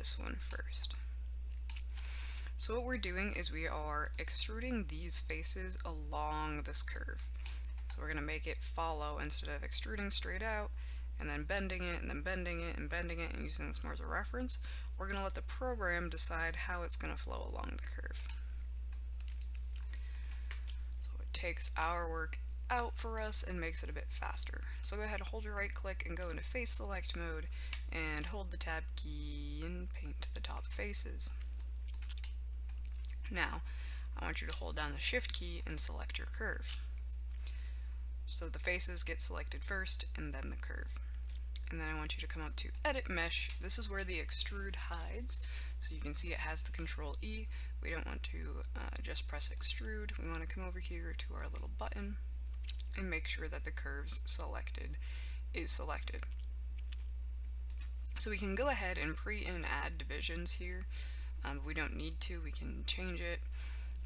this one first. So what we're doing is we are extruding these faces along this curve. So we're going to make it follow instead of extruding straight out and then bending it and then bending it and bending it and using this more as a reference. We're going to let the program decide how it's going to flow along the curve. So it takes our work out for us and makes it a bit faster. So go ahead and hold your right click and go into face select mode and hold the tab key and paint the top faces. Now I want you to hold down the shift key and select your curve. So the faces get selected first and then the curve. And then I want you to come up to edit mesh. This is where the extrude hides. So you can see it has the control E. We don't want to just press extrude. We want to come over here to our little button and make sure that the curves selected is selected. So we can go ahead and and add divisions here. We don't need to. We can change it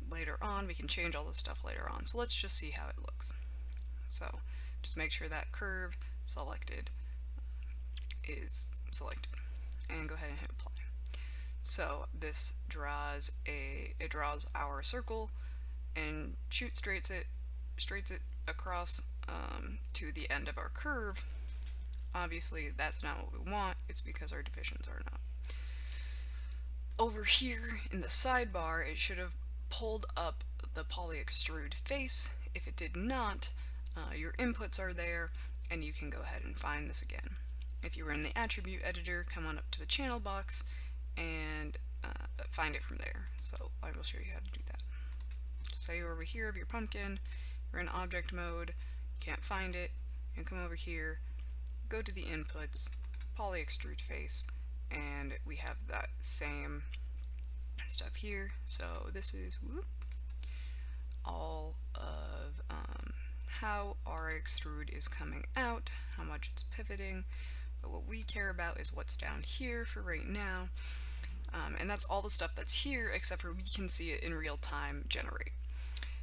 later on. We can change all this stuff later on. So let's just see how it looks. So just make sure that curve selected is selected and go ahead and hit apply. So this draws our circle and straights it across to the end of our curve. Obviously that's not what we want. It's because our divisions are not. Over here in the sidebar, it should have pulled up the poly extrude face. If it did not, your inputs are there and you can go ahead and find this again. If you were in the attribute editor, come on up to the channel box and find it from there. So I will show you how to do that. So you're over here of your pumpkin, you're in object mode, you can't find it, and come over here, go to the inputs, poly extrude face, and we have that same stuff here. So this is all of how our extrude is coming out, how much it's pivoting, but what we care about is what's down here for right now, and that's all the stuff that's here except for we can see it in real time generate.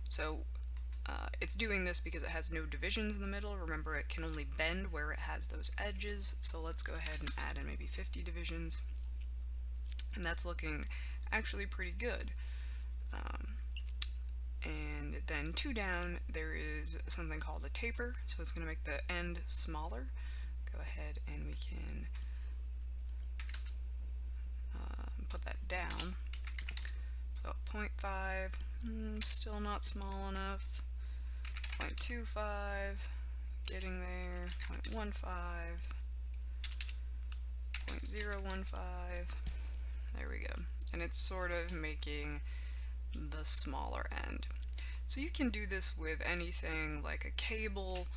So it's doing this because it has no divisions in the middle. Remember, it can only bend where it has those edges, so let's go ahead and add in maybe 50 divisions, and that's looking actually pretty good. And then 2 down, there is something called a taper, so it's going to make the end smaller. Go ahead and we can put that down. So 0.5, still not small enough. 0.25, getting there. 0.15, 0.015. There we go. And it's sort of making the smaller end. So you can do this with anything like a cable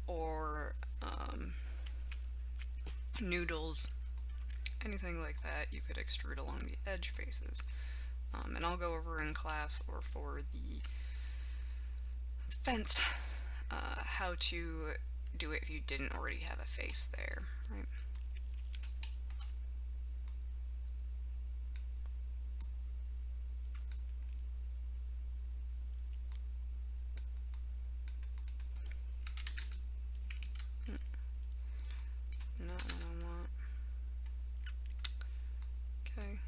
or noodles, anything like that you could extrude along the edge faces. And I'll go over in class or for the fence how to do it if you didn't already have a face there, right? Not what I want. Okay.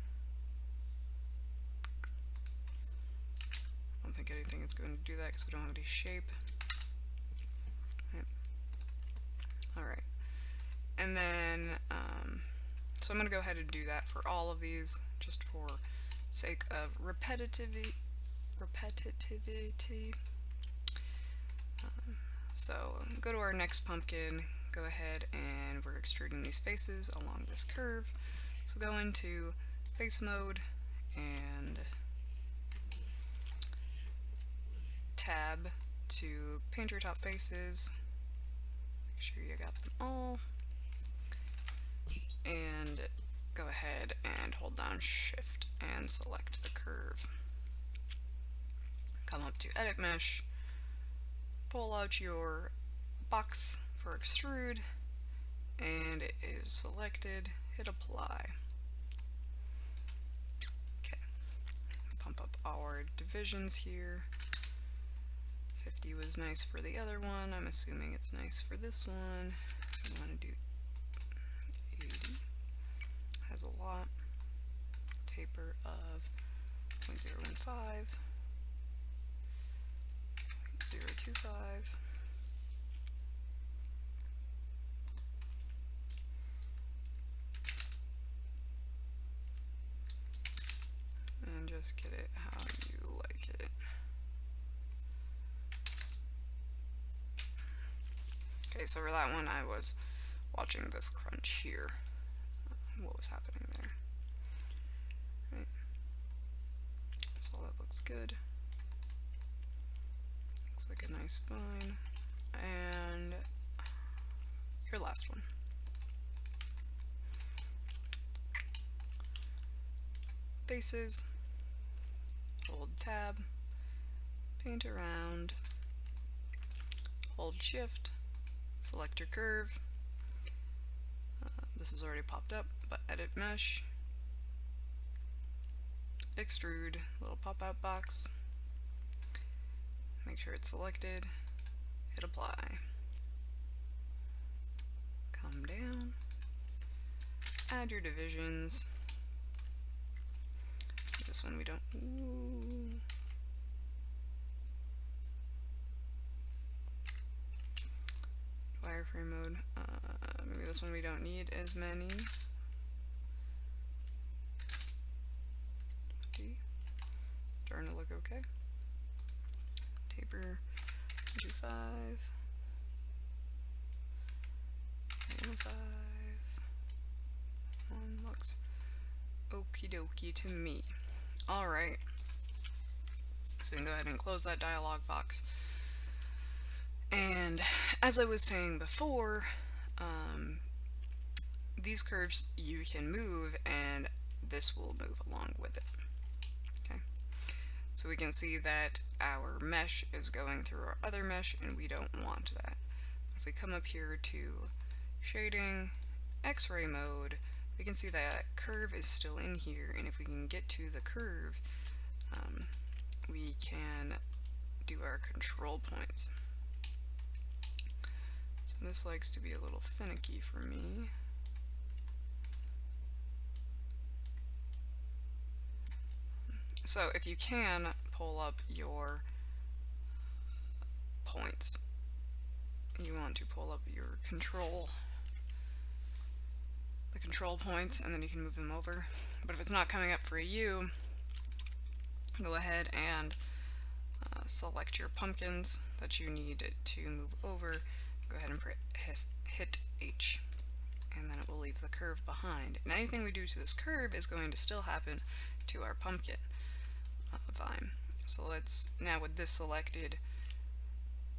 I don't think anything is going to do that because we don't have any shape. Right. Alright. And then, so I'm going to go ahead and do that for all of these, just for sake of repetitivity. So go to our next pumpkin, go ahead and we're extruding these faces along this curve. So go into face mode and tab to paint your top faces. Make sure you got them all. And go ahead and hold down shift and select the curve. Come up to edit mesh, pull out your box for extrude, and it is selected. Hit apply. Okay, pump up our divisions here. 50 was nice for the other one. I'm assuming it's nice for this one. I want to do 80. Has a lot. taper of 0.015, 0.025, and just get it how you like it. Okay, so for that one I was watching this crunch here. What was happening there? Right. So that looks good. Looks like a nice spine. And your last one. Faces. Hold tab. Paint around. Hold shift. Select your curve. This is already popped up, but edit mesh. Extrude, little pop-out box. Make sure it's selected. Hit apply. Come down. Add your divisions. This one we don't. Ooh. Wireframe mode. Maybe this one we don't need as many. Starting to look okay. Taper 25, 5. One looks okie dokie to me. Alright. So we can go ahead and close that dialog box. And as I was saying before, these curves you can move and this will move along with it. Okay. So we can see that our mesh is going through our other mesh and we don't want that. If we come up here to shading, X-ray mode, we can see that curve is still in here, and if we can get to the curve, we can do our control points. So this likes to be a little finicky for me. So if you can pull up your points, you want to pull up your control points, and then you can move them over. But if it's not coming up for you, go ahead and select your pumpkins that you need to move over. Go ahead and hit H, and then it will leave the curve behind. And anything we do to this curve is going to still happen to our pumpkin vine. So let's, now with this selected,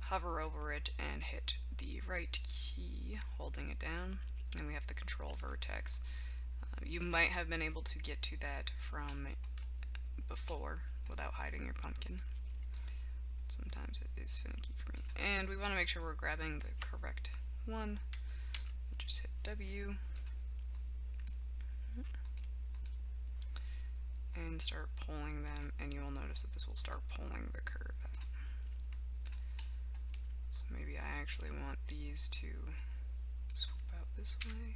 hover over it and hit the right key, holding it down, and we have the control vertex. You might have been able to get to that from before without hiding your pumpkin. Sometimes it is finicky for me. And we want to make sure we're grabbing the correct one. Just hit W and start pulling them, and you will notice that this will start pulling the curve out. So maybe I actually want these to swoop out this way.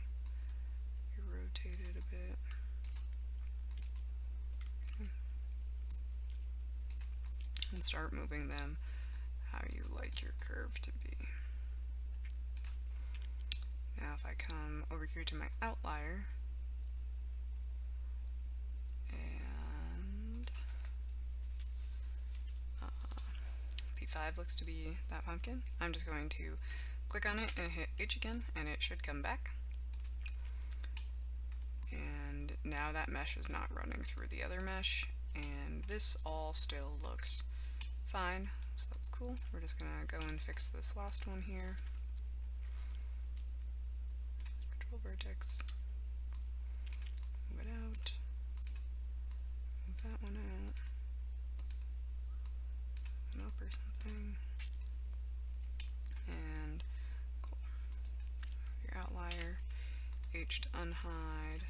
You rotate it a bit. Okay. And start moving them how you like your curve to be. Now if I come over here to my outlier, and P5 looks to be that pumpkin, I'm just going to click on it and hit H again, and it should come back. And now that mesh is not running through the other mesh, and this all still looks fine, so that's cool. We're just gonna go and fix this last one here. Control vertex, move it out, move that one out, an up or something, and cool. Your outlier, H to unhide.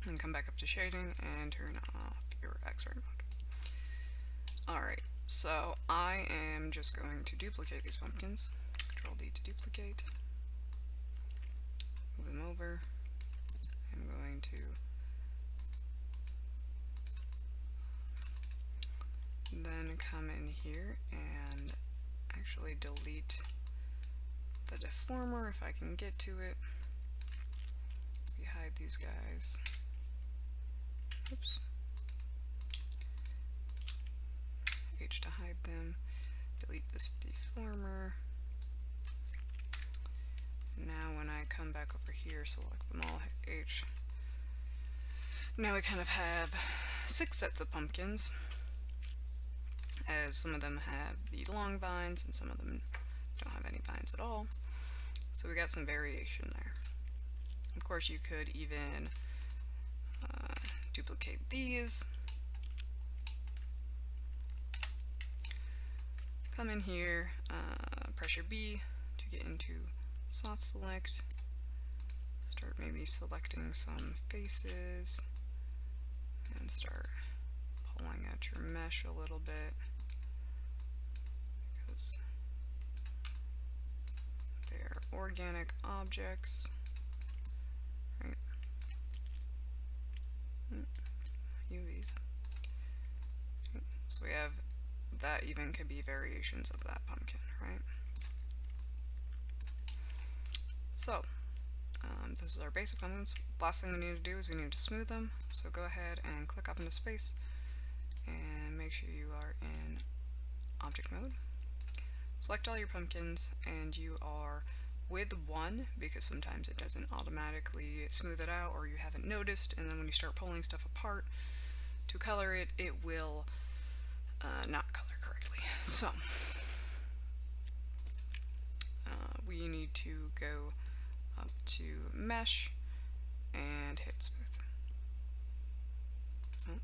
And come back up to shading and turn off your X-ray mode. Alright, so I am just going to duplicate these pumpkins. Control D to duplicate. Move them over. I'm going to then come in here and actually delete the deformer if I can get to it. We hide these guys. Oops. H to hide them. Delete this deformer. Now when I come back over here, select them all, hit H. Now we kind of have 6 sets of pumpkins, as some of them have the long vines and some of them don't have any vines at all. So we got some variation there. Of course, you could even duplicate these. Come in here, pressure B to get into soft select. Start maybe selecting some faces and start pulling at your mesh a little bit because they're organic objects, right? UVs. Okay. So we have that even could be variations of that pumpkin, right? So this is our basic pumpkins. Last thing we need to do is we need to smooth them. So go ahead and click up into space and make sure you are in object mode. Select all your pumpkins and you are with 1 because sometimes it doesn't automatically smooth it out or you haven't noticed, and then when you start pulling stuff apart to color it, it will not color correctly. So we need to go up to mesh and hit smooth. Oh.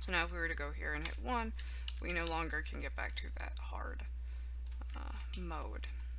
So now if we were to go here and hit 1, we no longer can get back to that hard mode.